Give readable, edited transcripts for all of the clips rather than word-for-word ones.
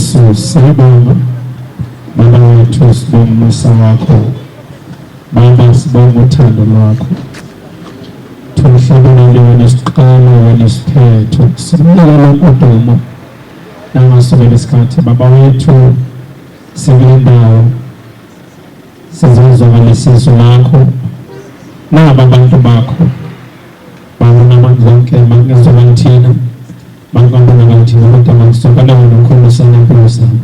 Yesu siyabonga Baba wethu sibonga umusa wakho Baba sibonga uthando lwakho Tuhlabelele wena isiqalo wena isiphetho sibonga lonke nangasukela isikhathi Baba wethu sibendawo sizozwakala isizwe lakho naba abantu bakho babona amandla onke makuzoba thina bakubona ngathina kodwa makusokana nokhosana empilo zami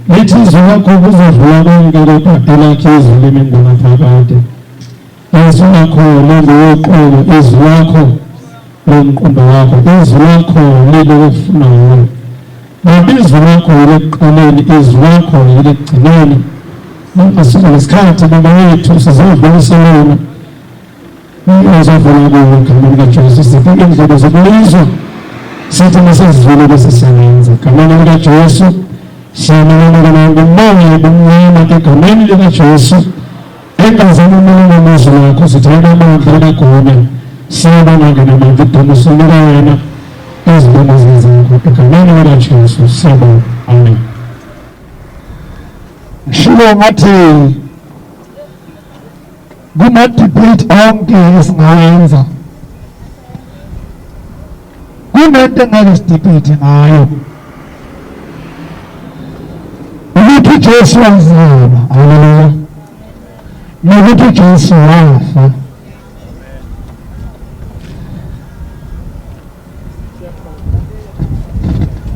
lithi izwi lakho kuzodlula konke lokubhadela lakho izwi leminguna phakade izwi lakho lengoqolo izwi lakho lomqondo wakho izwi lakho lelokufuna izwi lakho lekuqaleni izwi lakho lekugcineni nangasukela isikhathi Baba wethu sizodlulisa lona uzovula kuwo igama likaJesu sithi indlela zokulizwa sithi nasezivele besisebenza egameni likaJesu siyamelana ngomoya wobumnyama egameni likaJesu engazana umoya wezwi lakho sithanda amandla kaGobe siyabonga namandla edumisela wena ezibona zenzako egameni likaJesu siyabonga amen. Shilo ngathi kuma-debate onke esingayenza kunento engake sidebate ngayo ukuthi uJesu wazalwa, haleluya, nokuthi uJesu wafa.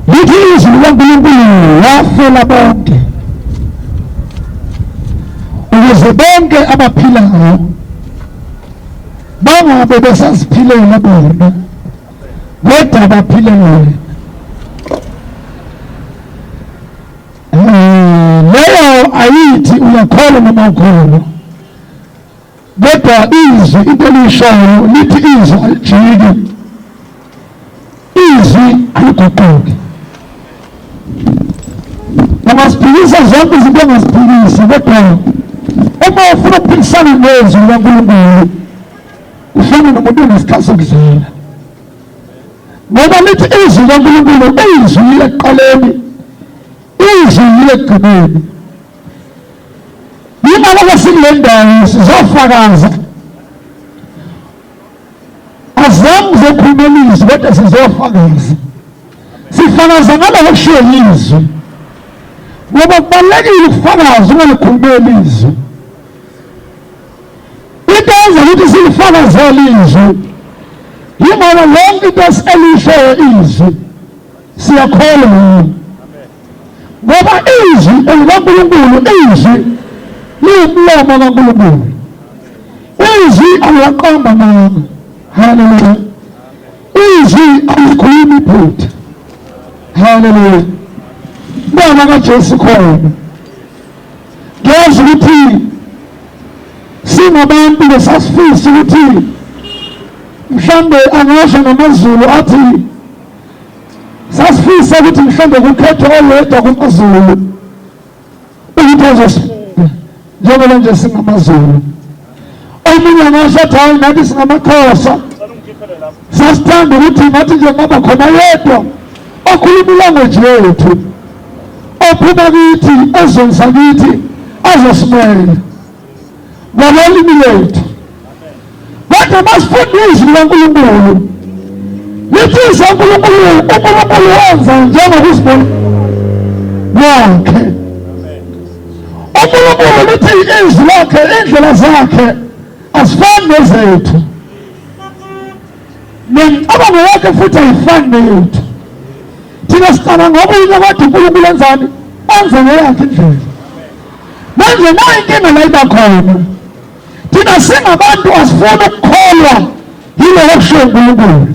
Lithi izwi likaNkulunkulu wafela bonke ukuze bonke abaphilayo bangabe besaziphilela bona kodwa baphile wena. Leyo ayithi uyakholwa noma ukholwa kodwa izwi into elishoyo lithi izwi alijiki, izwi aliguquki. Ungasiphikisa zonke izinto ongasiphikisi kodwa uma ufuna ukuphikisana nezwi likaNkulunkulu ufana nomuntu onesikhathi sokudlala ngoba lithi izwi likaNkulunkulu izwi lekuqaleni izwi lekugcineni. Yingakho sikule ndawo sizofakaza azange zokhuluma izwi kodwa sizofakaza sifakaza ngalokho kushiwo izwi ngoba kubalulekile ukufakaza ungalikhulumeli izwi. Into eyenza ukuthi silifakazele izwi yingoba lonke into elishoyo izwi siyakholwa ngoba izwi elikaNkulunkulu izwi liwumlomo kaNkulunkulu, izwi aliyaqamba amanga, haleluya, izwi alikhulumi iphutha, haleluya. Bona kaJesu khona ngiyazi ukuthi singabantu besasifisa ukuthi mhlambe angasho namaZulu athi sasifisa ukuthi mhlambe kukhethwe oyedwa kumaZulu ukuthi azosifunga njengoba nje singamaZulu. Omunye angasho athi hayi nathi singamakhosa sasithanda ukuthi nathi nje ngaba khona yedwa okhuluma ilanguage yethu ophuma kithi ezweni sakithi azosimela ngolimi lwethu. Kodwa masifunda izwi likaNkulunkulu lithi izwi likaNkulunkulu uNkulunkulu wenza njengokuzibona kwakhe. uNkulunkulu lithi izwi lakhe indlela zakhe azifani nezethu nemicabango yakhe futhi ayifani neyethu. Thina siqala ngokunye kodwa uNkulunkulu enzani enze ngeyakhe indlela. Manje nayo inkinga la iba khona thina singabantu asifuna ukukholwa yiloko kushiwo uNkulunkulu.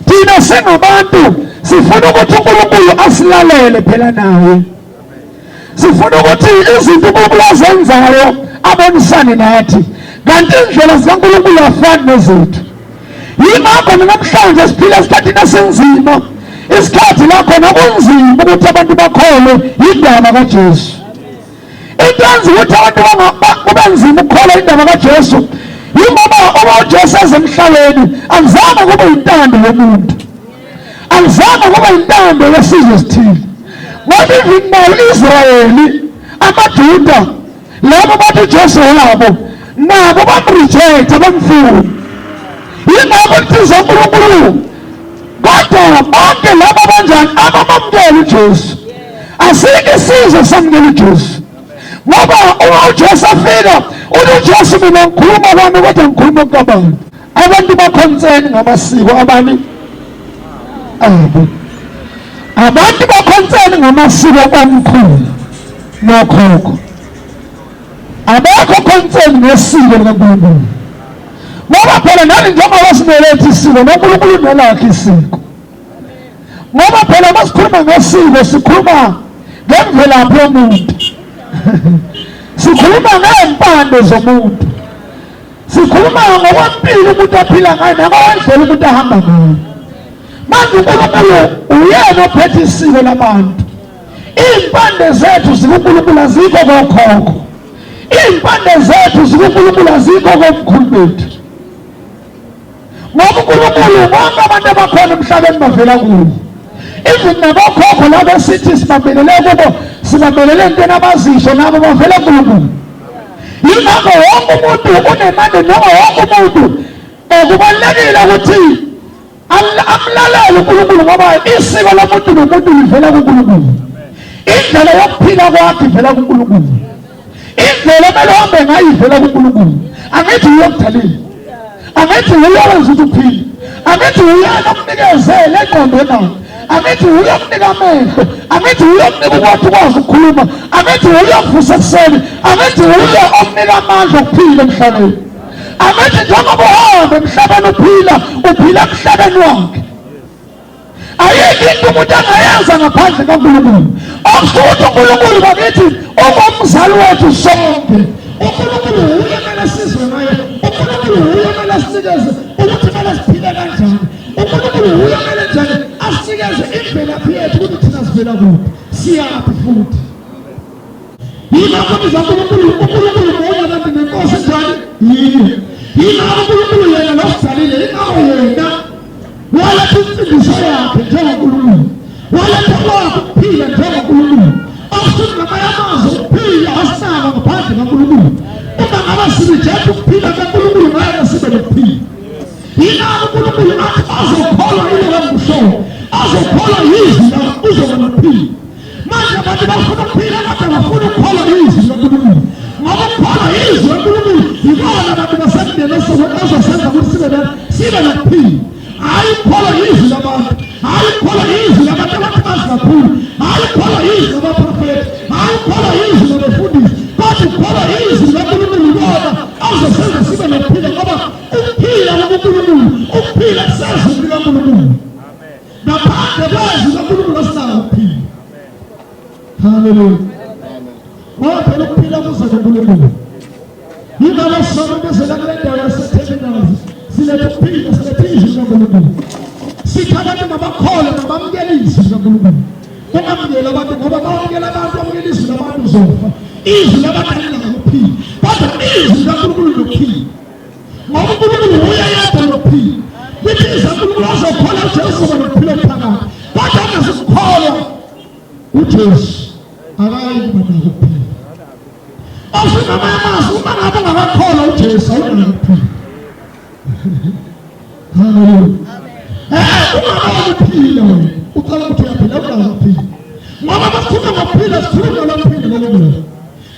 Thina singabantu sifuna ukuthi uNkulunkulu asilalele phela naye. Sifuna ukuthi izinto uNkulunkulu azenzayo abonisane nathi kanti indlela zikaNkulunkulu afani nezethu. Yingakho namhlanje siphila esikhathini esinzima, isikhathi la khona kunzima ukuthi abantu bakholwe indaba kaJesu. Into enza ukuthi abantu kube nzima ukukholwa indaba kaJesu yingoba uma uJesu eze emhlabeni akuzange kube yintando yomuntu, alizange kuba intando yesizwe esithile. Ngoba even nayo Israyeli, amaJuda labo bathi uJesu yabo nabo bamrejecta bamfuna. Yingakho lithi uNkulunkulu kodwa bonke labo banjani abamamukela uJesu. Asike isizwe samukela uJesu. Ngoba uma uJesu afika uJesu mina ngikhuluma kwami kodwa ngikhuluma kabantu. Abantu bakhonseni ngamasiko abani abo. Abantu bakhonseni ngamasiko kamkhulu nokhokho. Abakho khonseni ngesiko likaNkulunkulu. Ngoba phela nani njengoba sinelethe isiko noNkulunkulu unelakhe isiko. Ngoba phela masikhuluma ngesiko sikhuluma ngemvelaphi yomuntu. Sikhuluma ngempande zomuntu. Sikhuluma ngokwempilo umuntu aphila ngayo nangendlela umuntu ahamba ngayo. Manje uNkulunkulu uyena ophethe isiko labantu. Iy'mpande zethu zikuNkulunkulu azikho kokhokho. Iy'mpande zethu zikuNkulunkulu azikho komkhulu bethu. Ngoba uNkulunkulu bonke abantu abakhona emhlabeni bavela kuwo. Even nabokhokho labo esithi sibambelele kubo sibambelele entweni abazisho nabo bavela kuNkulunkulu. Yingakho wonke umuntu unemandla noma wonke umuntu kubalulekile ukuthi amlalele uNkulunkulu ngoba isiko lomuntu nomuntu livela kuNkulunkulu. Indlela yokuphila kwakhe ivela kuNkulunkulu. Indlela kumele uhambe ngayo ivela kuNkulunkulu. Angithi uyokuthalela. Angithi uyawenza ukuthi uphile. Angithi uyena omnikezele engqondweni. Angithi uyokunika amehlo. Angithi uyokunika ukuthi ukwazi ukukhuluma. Angithi uyokuvusa ekuseni. Angithi uyo omnika amandla okuphila emhlabeni. Angithi njengoba uhamba emhlabeni uphila emhlabeni wakhe. Ayikho into umuntu angayenza ngaphandle kaNkulunkulu. Okusho ukuthi uNkulunkulu bakithi ungumzali wethu sonke. uNkulunkulu uyemele sizwe naye. uNkulunkulu uyemele sinikeze ukuthi kumele siphile kanjani. uNkulunkulu uyemele njani asinikeze imvelaphi yethu ukuthi thina sivela kuphi siyaphi futhi. Yingakho uNkulunkulu ngoba abantu nenkosi njani yini. Yingakho uNkulunkulu yena losidalile. Yingakho yena waletha imfundiso yakhe njengoNkulunkulu. Waletha kwakhe ukuphila njengoNkulunkulu. Akusuthi ngamanye amazwi ukuphila asinako ngaphandle kaNkulunkulu. Uma ngabe sirejecta ukuphila kaNkulunkulu ngeke sibe nokuphila. Yingakho uNkulunkulu athi azokholwa yile kaMshoyo, azokholwa yizwi lakhe uzoba nokuphila. Manje abantu bafuna ukuphila kodwa bafuna ukukholwa yizwi laNkulunkulu. Ngoba ukukholwa yizwi laNkulunkulu yibona abantu basemndeni ozosenza ukuthi sibe nokuphila. Hayi ukukholwa yizwi labantu. Hayi ukukholwa yizwi labantu abathi kakhulu. Hayi ukukholwa yizwi labaprofethi. Hayi ukukholwa yizwi labafundisi. Kodwa ukukholwa yizwi laNkulunkulu yibona azosenza sibe nokuphila. Ngoba ukuphila kaNkulunkulu, ukuphila kusezweni likaNkulunkulu. Ngaphandle kwezwi laNkulunkulu asinako ukuphila. Hallelujah. Ngoba phela ukuphila kuza kuNkulunkulu. Yingakho sonke bezela kule ndawo yaseThekwini silethe ukuphila, silethe izwi likaNkulunkulu. Sithi abantu mabakholwe mabamukele izwi likaNkulunkulu. Ungamukeli abantu ngoba bamukela abantu bamukela izwi labantu uzofa. Izwi labantu alinakuphila. Kodwa izwi likaNkulunkulu lokuphila. Ngoba uNkulunkulu uyayedwa lokuphila. Lithi izwi likaNkulunkulu azokholwa uJesu uzoba nokuphila phakathi. Kodwa angasikholwa uJesu akayi kuba nokuphila. Awufika amazwi uma ngabe ungakakholwa uJesu awunakuphila. Hallelujah. Ungakwazi ukuphila wena. Ucala ukuthi uyaphila ungaphila. Ngoba bafuna ukuphila sifuna ukuphila lolu.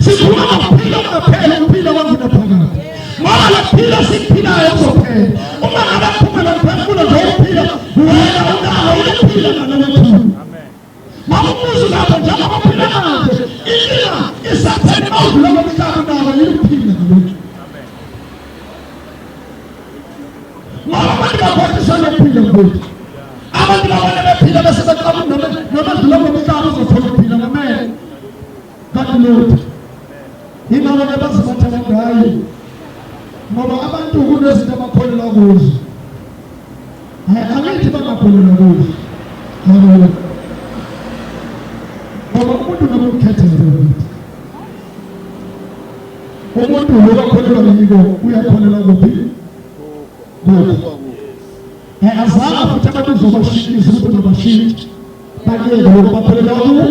Sifuna ukuphila ungaphela ukuphila kwangina phakathi. Ngoba laphila siphilayo kuzophela. Uma ngabe kuphuma nomphefumulo nje uphila wena unawo ukuphila ngalolu. Ngoba umuzi lapho njengoba uphila manje inkinga isatheni mawudlula komhlaba nawo ukuphila ngalolu. Ngoba abantu bakhohlisa ukuphila kwethu. Abantu babona bephila bese beqhamuka noma dlula komhlaba uzothola ukuphila ngamele. Kanti lutho. Yingakho bazibatha ngayo. Ngoba abantu kunezinto abakholelwa kuzo. Angithi bangakholelwa kuzo. Ngoba umuntu nokukhethela. Umuntu lokakholelwa yiko uyakholelwa kuphi? azange futhi abantu uzobashikisa ukuthi babashiki bakuyeke lokhu baphelela kuwo.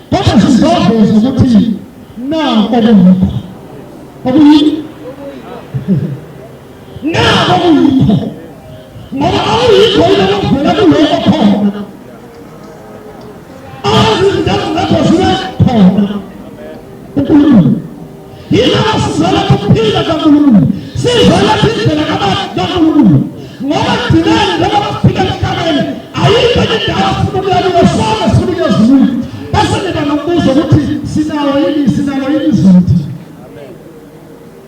Kodwa sizoveza ukuthi nanko okuyikho. Okuyikho. Nanko okuyikho. Ngoba awuyikho yilo kuvela kuloko khona. Azindawo zakho zibe khona. uNkulunkulu yilapho sizala ukuphila kaNkulunkulu, sizala indlela kaNkulunkulu. Ngoba thina njengoba bafika emhlabeni ayikho indawo afuna ukuya sonke sifuna ezulwini. Bese niba nombuzo ukuthi sinalo yini izulu thina.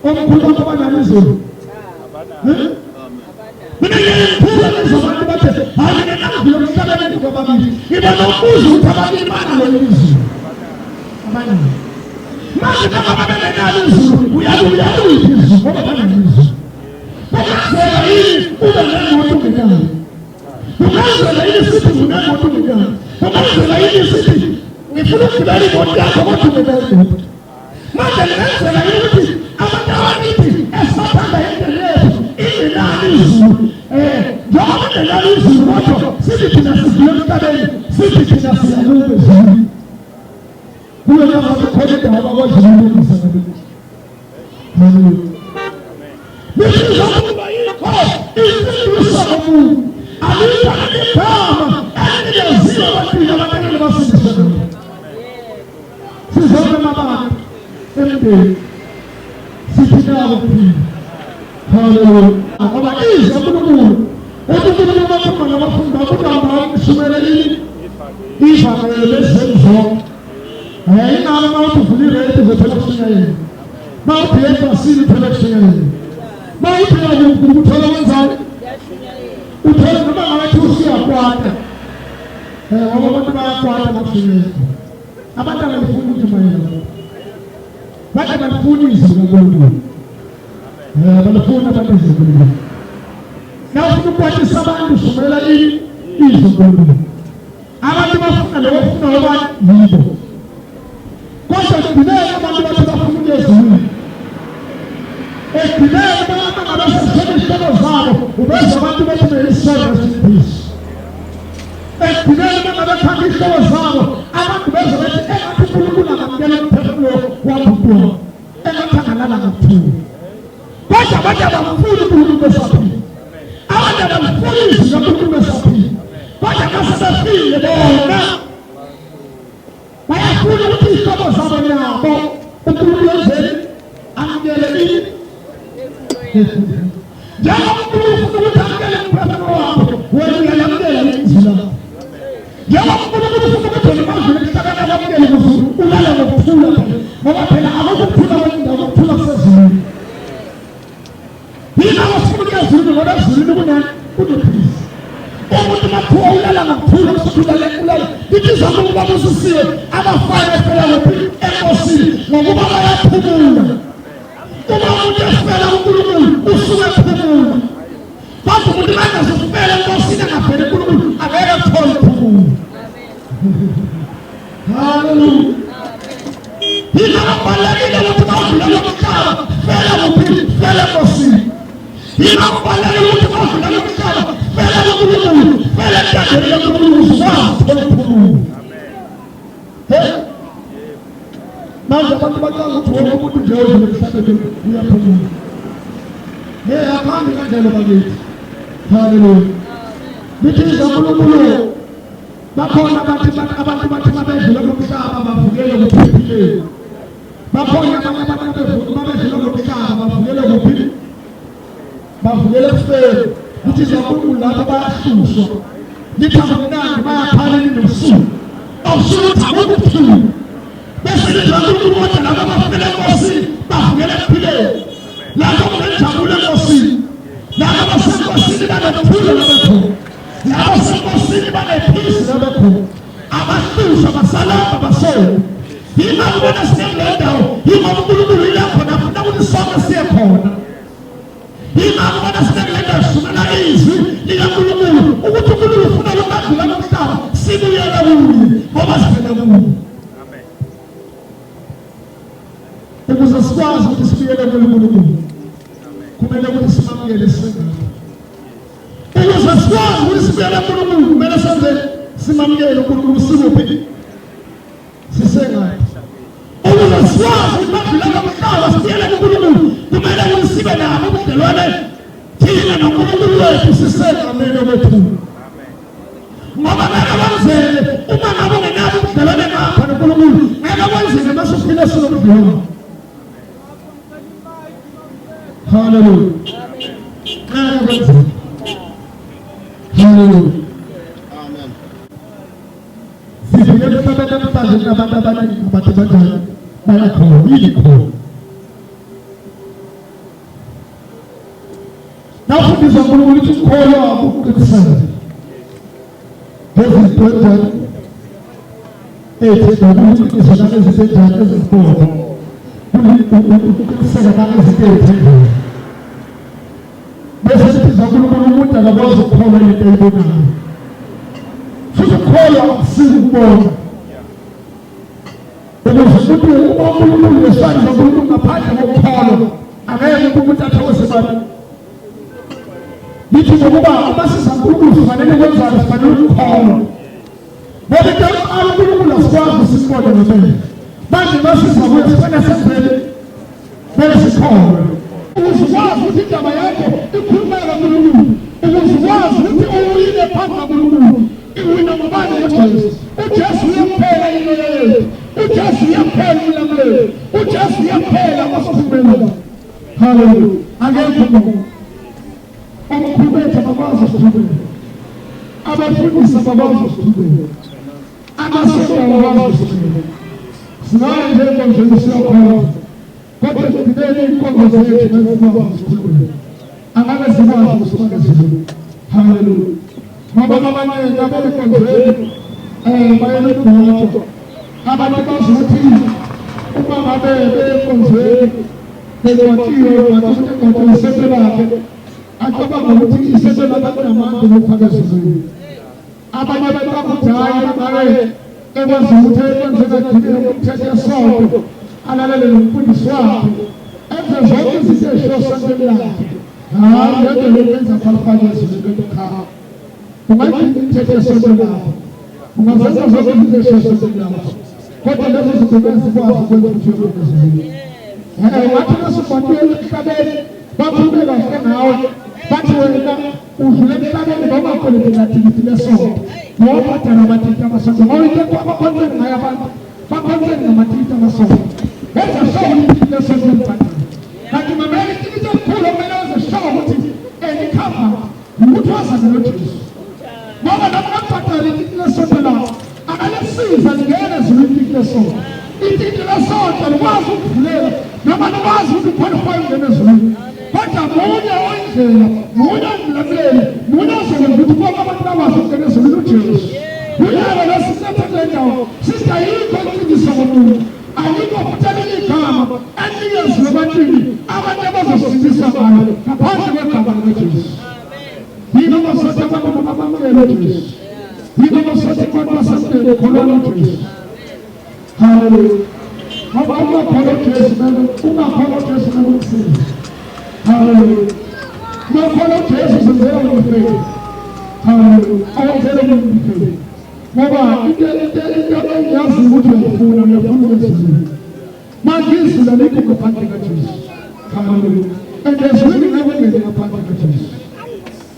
Omkhulu abanalo izulu. Mina ngiyaphula lezabantu bathe hayi mina ngidlula emhlabeni ngobabili. Ngiba nombuzo ukuthi ababili banalo izulu. Abanye manje noma benalo izulu uyabuya izulu ngoba banalo izulu. Bakuzela yini ube nemoto ngekani? Bakuzela yini sithi unemoto ngekani? Bakuzela yini sithi ngifuna ukugibela imoto yakho kodwa ungekani? Manje ngenzela yini ukuthi abantu abakithi esibathanda indlela yethu ingenalo izulu. Njengoba ingenalo izulu kodwa sithi thina sidlula emhlabeni, sithi thina siyakuba ezulwini. Kuyo njengoba khona indawo abakwazi ukulungisa ngabelethu. Haleluya. Nishiza ukuba yikho isindiso komuntu. Alikho igama elingeziwa abantwini abanele basindiswe. Sizonke abantu emndeni sithi nabo kuphila. Haleluya. Ngoba izwi uNkulunkulu uNkulunkulu bakhona nabafundi bakubamba ukusumela yini? Ivangeli lezenzo. Ingane mawuthi uvula irate uzophela kushunyayela. Mawuthi ebhasini phela kushunyayela. Mawuphela kuNkulunkulu uthola wenzani? Uthola noma ngathi usiyakwata. Ngoba abantu bayakwata nakushunyayela. Abantu abalifuni ukuthi mayela. Bathi balifuni izwi kaNkulunkulu. Balifuni abantu izwi kaNkulunkulu. Nawufuna ukukwatisa abantu sumela izwi kaNkulunkulu. Abantu bafuna leyo funa ngoba yibo. Kodwa kudineka abantu bathi bafuna ezulwini. Kudineka abantu abasebenzisa izinto zabo ubese abantu bathi beyiservice peace. Kudineka abantu abathanda izinto zabo abantu bese bathi engathi uNkulunkulu angamkela umphefumulo wabuthwa. Engathi angalala ngakuthula. Kodwa abantu abafuni uNkulunkulu besaphila. Abantu abafuni izwi kaNkulunkulu besaphila. Kodwa kasebefile bona. Bayafuna ukuthi izihlobo zabo nabo uNkulunkulu enzeni amkele ini. Njengoba uNkulunkulu ufuna ukuthi amkele umphefumulo wakho, wena uyayamkela izwi lakho. Njengoba uNkulunkulu ufuna ukuthi emazweni emhlabeni amkele kuzulu, ulale ngokuthula phela. Ngoba phela akukho ukuthula kwendawo ukuthula kusezulwini. Yina abafuna ukuya ezulwini ngoba ezulwini kunani? Kunephisi. Umuntu mathuwa ulala ngokuthula kusudlula ulala. Lithi ukuba busisiwe abafana efela kuphi enkosini ngokuba bayaphumula. Uma umuntu efela uNkulunkulu usuke ephumula. Kodwa umuntu angazifela enkosini angafeli uNkulunkulu angeke athole ukuphumula. Haleluya. Yina kubalulekile ukuthi bawudlula lomhlaba fela kuphi fela enkosini. Yina kubalulekile ukuthi bawudlula lomhlaba fela uNkulunkulu fela enkadeni kaNkulunkulu uzwazi ukuphumula. Manje abantu bacanga ukuthi wonke umuntu nje odlule emhlabeni uyaphumula. Akhambi kanjalo bakithi. Haleluya. Bithi uNkulunkulu bakhona abantu bathi mabedlula lomhlaba bavukele kuphi. Bakhona abanye abantu mabedlula lomhlaba bavukele kuphi. Bavukele kufeni. Bithi uNkulunkulu lapho bayahlushwa. Lithi abamnandi bayakhala nosuku. Awusuthi akukuphila. Bese uNkulunkulu kodwa labo abafela enkosini bavukele ekuphileni. Labo benjabule enkosini. Labo abasenkosini banekuphila nabekhona. Labo abasenkosini banephisi nabekhona. Abahlushwa basalamba basole. Yima kubona sinekule ndawo. Yima uNkulunkulu ilakhona afuna ukuthi sonke siye khona. Yima kubona sinekule ndawo sumela izwi likaNkulunkulu ukuthi uNkulunkulu ufuna lokadlula lomhlaba sibuyele kuye ngoba sifela kuye. Ukuze sikwazi ukuthi sibuyele kuNkulunkulu kumele ukuthi simamukele singakho. Ukuze sikwazi ukuthi sibuyele kuNkulunkulu kumele senze simamukele uNkulunkulu sikuphi sisengaphi ukuze sikwazi ukuthi badlula komhlaba sibuyele kuNkulunkulu kumele ukuthi sibe nabo ubudlelwane thina noNkulunkulu wethu sisengamele wethu ngoba ngeke kwenzele uma ngabe ungenabo ubudlelwane ngapha noNkulunkulu ngeke kwenzele bese uphile sinobudlelwane. Hallelujah. Amen. Hallelujah. Amen. Sisi ndio nafundiswa uNkulunkulu ukuthi ukholwa ukuqinisekisa. Lezi zinto ukuqinisekisa ezisenjani ezinkulu. Ukuqinisekisa ezisenjani. Bese siza uNkulunkulu umuntu akakwazi ukukholwa into eyibonayo. Futhi ukholwa akusizi ukubona. Ukuze umuntu uNkulunkulu esandla uNkulunkulu ngaphandle kokukholwa angeke umuntu athawuse abantu. Lithi ngokuba abasiza uNkulunkulu kufanele kwenzani sifanele ukukholwa. Ngoba into yokuqala uNkulunkulu asikwazi ukusibona ngempela. Manje basiza ukuthi kufanele senzele kumele sikholwe. Ukuzwazi ukuthi indaba yakho ikhulumela kaNkulunkulu. Ukuzwazi ukuthi uyile phambi kaNkulunkulu. Iwina ngobani uJesu. uJesu uyaphela impilo yethu. uJesu uyaphela umlamo wethu. uJesu uyaphela kwasikhumela. Hallelujah. Angekho umuntu omkhubetha bakwazi ukukhubela. Abafundisi bakwazi ukukhubela. Amasonto bakwazi ukukhubela. Singaye njengo siyakhona. Kodwa sigcinele inkonzo zethu nezikwazi ukukhubela. Angeke sikwazi ukusuka ezulwini. Hallelujah. Ngoba abaningi abekonzweni bayeludonto. Abantu bazi ukuthi uma ngabe bekonzweni bekwathiwe ukuthi isebe lakhe acabanga ukuthi isebe lakhe namandla okufaka ezulwini. Abanye bakudala ngabe ekwazi ukuthi ekwenzeka kugcine umthetho esonto alalele nomfundisi wakhe enze zonke izinto ezishosaneni lakhe. Hayi lento lokwenza falifake ezulwini ekhaya. Ungayigcina umthetho esonto lakho. Ungazenza zonke izinto ezishosaneni lakho. Kodwa lezo zinto bezikwazi ukwenza umthetho ezulwini. Wathi nasifatiwe emhlabeni baphume kahle ngawe. Bathi wena udlule emhlabeni bawumakolekela thikithi lesonto. Wawubhadala amathikithi amasonto. Mawuyekho abakhonzeni ngayo abantu bakhonzeni ngamathikithi amasonto. Wenza sure ithikithi lesonto elibhadala. Kanti mamela ithikithi elikhulu okumele wenze sure ukuthi elikhava ukuthi wazane noJesu. Ngoba lapho bakubhadala ithikithi lesonto lakho akalisiza lingene ezulwini ithikithi lesonto. Ithikithi lesonto likwazi ukuvulela noma likwazi ukuthi ukhwalifye ungene ezulwini. Kodwa munye oyindlela, munye omlamuleli, munye ozokwenza ukuthi bonke abantu bakwazi ukungena ezulwini uJesu. Uyalo lesisethe lendawo sister yikho incindisa ngomuntu. Ayikho futhi elinye igama elinikezwe ebantwini abantu abazosindisa ngayo ngaphandle kwegama likaJesu. Yiko basothi abantu bamamukele uJesu. Yiko basothi abantu basamukele ukholwa uJesu. Hallelujah. Ngoba ungakholwa uJesu ungakholwa uJesu nokusiza. Hallelujah. Ungakholwa uJesu senzela umfelo. Hallelujah. Awenzele umfelo. Ngoba into engiyazi ukuthi uyafuna ezulwini. Manje izulu alikho ngaphandle kaJesu. Hallelujah. Ezulwini ngeke ngaphandle kaJesu.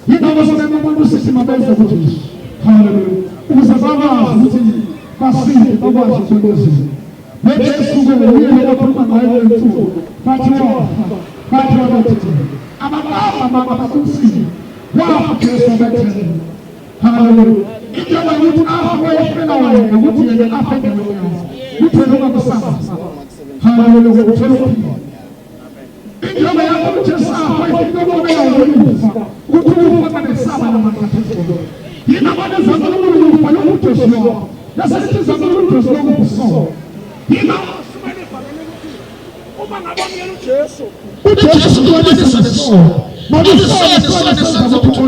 Yiko basothi abantu sithi mabenze kuJesu. Hallelujah. Ukuze bakwazi ukuthi basinde bakwazi ukwenza. Bejesu uyile bakhuluma ngayo entsuku. Bathi wabathi abababa bakusini. Wafa Jesu abatheni. Hallelujah. Injoba ukuthi afa wayefela wena ukuthi yena afa ngenyama. Uthele ukusasa. Hallelujah. Uthele ukuphila. Injoba yakho ukuthi afa ifike wena ufa. Ukuthi ufa nesaba namathathu. Yena bana zankulunkulu ufa lokuJesu. Yasithi zankulunkulu Jesu lokuso. Yena usumele fanele ukuthi uma ngabamukela uJesu. uJesu uwanisa nesona. Manje senza ukuthi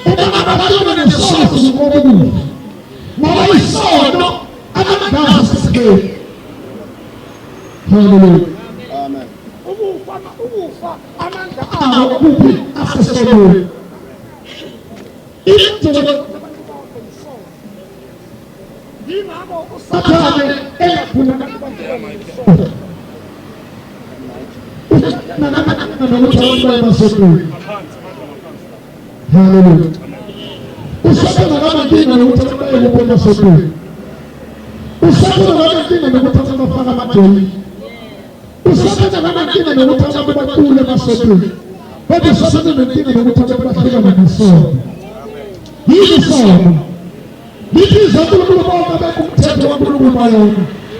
Uma nesona ngokubi. Ngoba isono amandazi sibeke. Hallelujah. Amen. Ukufa amandla akubi asesonweni. Hallelujah. Usapenda kama kina ni utambaye kupenda sote. Usapenda kama kina ni utamba fanga matoi. Usapenda kama kina ni utamba kule masote. Bado usapenda kama kina ni utamba kila masote. Hii ni sawa. Hii zaidi kwa baba kumtetea wa Mungu moyo.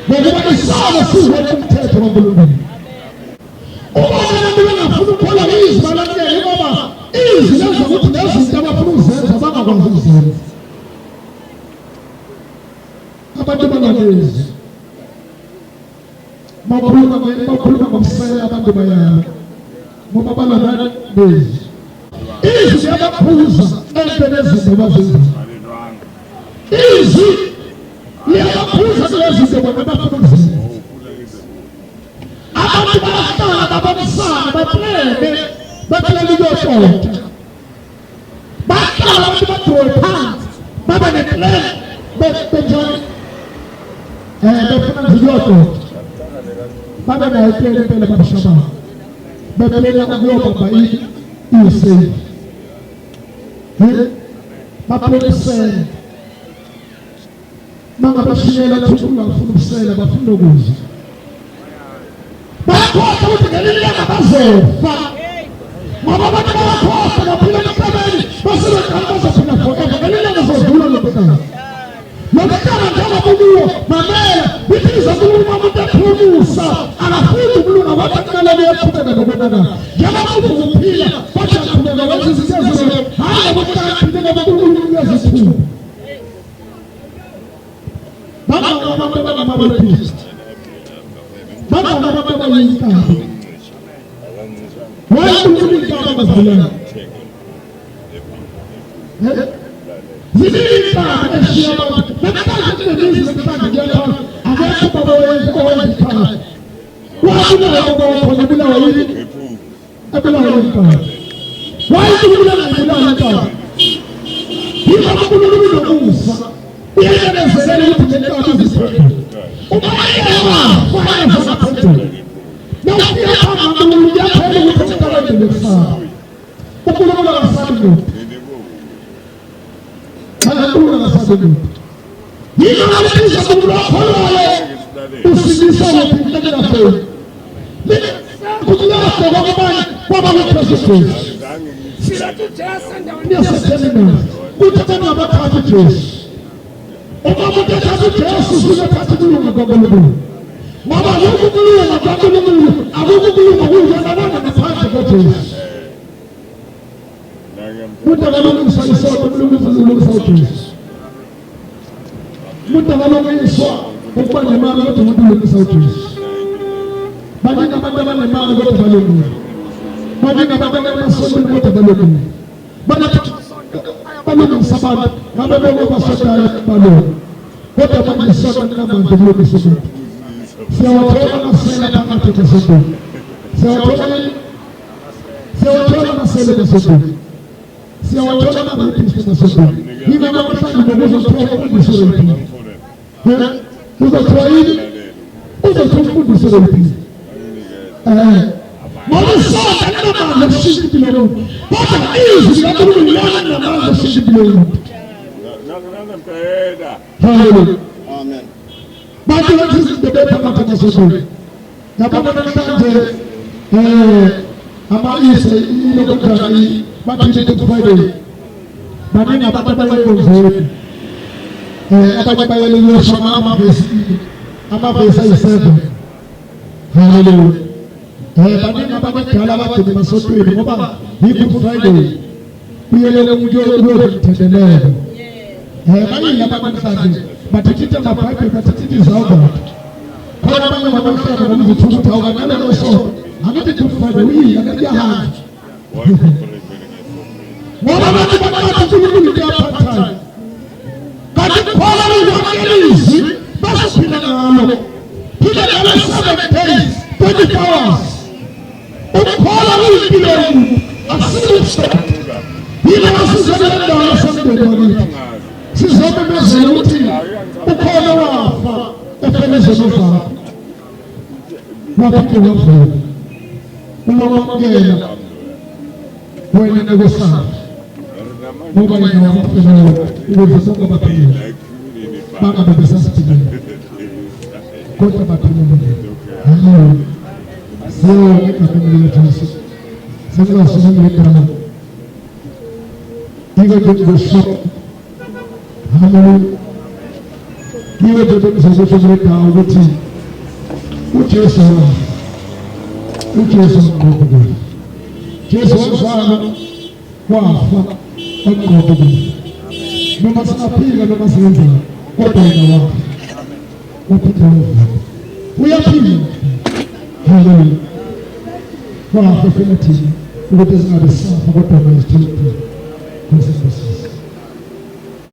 Mungu ni sawa si wa kumtetea wa Mungu. Unaona funo kwa hizi malaki ya baba. Hizi lazima mtu kama funo baba kwa funo. Abandi banagezi. Mabuluma msaya abandi bayana. Mubabala na bezi. Hizi yabapuza endelezi babazi. Hizi yabapuza endelezi babazi. Abandi banataka babamsana baplebe baplebe yoshota. Bakala abandi batropa. Baba ne plebe bejoy. Befuna ziyoto. Baba na epele pele babashaba. Bepele na kuyoba bai use. Bapele se. Mama bashiyela tukula funu sela bafuna ukuzi. Bakhosa ukuthi ngelinye abazofa. Ngoba abantu bakhosa baphila emhlabeni basuka kanti bazophila forever. Ngelinye bazodlula lokho. Lokutana njalo kulo mamela biziza kuluma mutaphumusa alafuthi kulunga wathakala leyaphutana nokwenana njalo kuphila bathi kuphela wenza isizwe hayi ngokuqhathile ngokulunga yazithu baba abantu bamabaphi baba abantu bayinkabi wayekuyinkabi bazalana zilika eshiya abantu nakhathi lezi zinto njalo akekho baba owenza wabulawa ngoba bulawa yini abulawa yini wayekubulawa ngibulawa yiba kubulawa nomusa uyayenzelele ukuthi lento iziphethe ubayema fana zaphethe nawufika phamba umuntu yaphela ukuthi uqale ngefana ukuluka ngasathi yini alisiza kumlokholole usilisa ngempela phela kukulapho kwabanye kwabakuphezulu silathi Jesu ndawoni yasesemina uthanda abathathu Jesu uma umuntu ethatha Jesu uzothatha kulunga kwaBaba ngoba lokhu kulunga kwaBaba akukulunga kuyona ngaphandle kwaJesu muda balungisa isonto kulungisa uJesu muda balungisa ukuba nemali kodwa kulungisa uJesu baningi abantu abanemali kodwa balungisa baningi abantu abanesonto kodwa balungisa balungisa abantu ngabe bengobasodaya balungisa kodwa banisonto namanje kulungisa umuntu siyawathola amasela phakathi kwesonto siyawathola amasela kwesonto siyawathola abaphristi basodwa yini abahlangana bezothola umfundisi wethu uzothola yini uzothola umfundisi wethu ngoba sonke namandla sishibile kodwa izwi likaNkulunkulu lona namandla sishibile haleluya amen bathi bathi bebephamata basodwa yabona namhlanje amayise ilokudlala bathi Good Friday baningi abantu abayenkonzweni abanye bayelelosha amavesi ayi-7 haleluya baningi abadala abagcina emasotweni ngoba yi-Good Friday kuyelele umuntu uyozithendelelo baningi abantu namhlanje bathitha amabhayibheli bathitha izawuba khona abanye babamhlanga babizithutha ukanalelo sonto angithi Good Friday uyini akuyahamba ngoba abantu bakwathi uNkulunkulu uyaphatha kanti khona izwi basiphila ngalo phila ngalo 7 days 24 hours ukhola impilo yomuntu asizwe yini wasizakala ndawo samdeni wakithi sizomemezela ukuthi ukhona wafa efelezweni zakho waphinde wavuka uma wamukela wena nekosana ngoba yena wafela ukudla sonke abaphile bangabe besasiphilile kodwa baphilile. Haleluya. Siyonke egameni likaJesu sengasukuma igama ike ngosho. Haleluya. Ike ngosho ngegama ukuthi uJesu ngoba Jesu wazalwa wafa ngoba noma singaphila noma siyenza kodwa yena wafa waphila uyaphila. Haleluya. Wafa futhi ukuthi singabe safa kodwa manje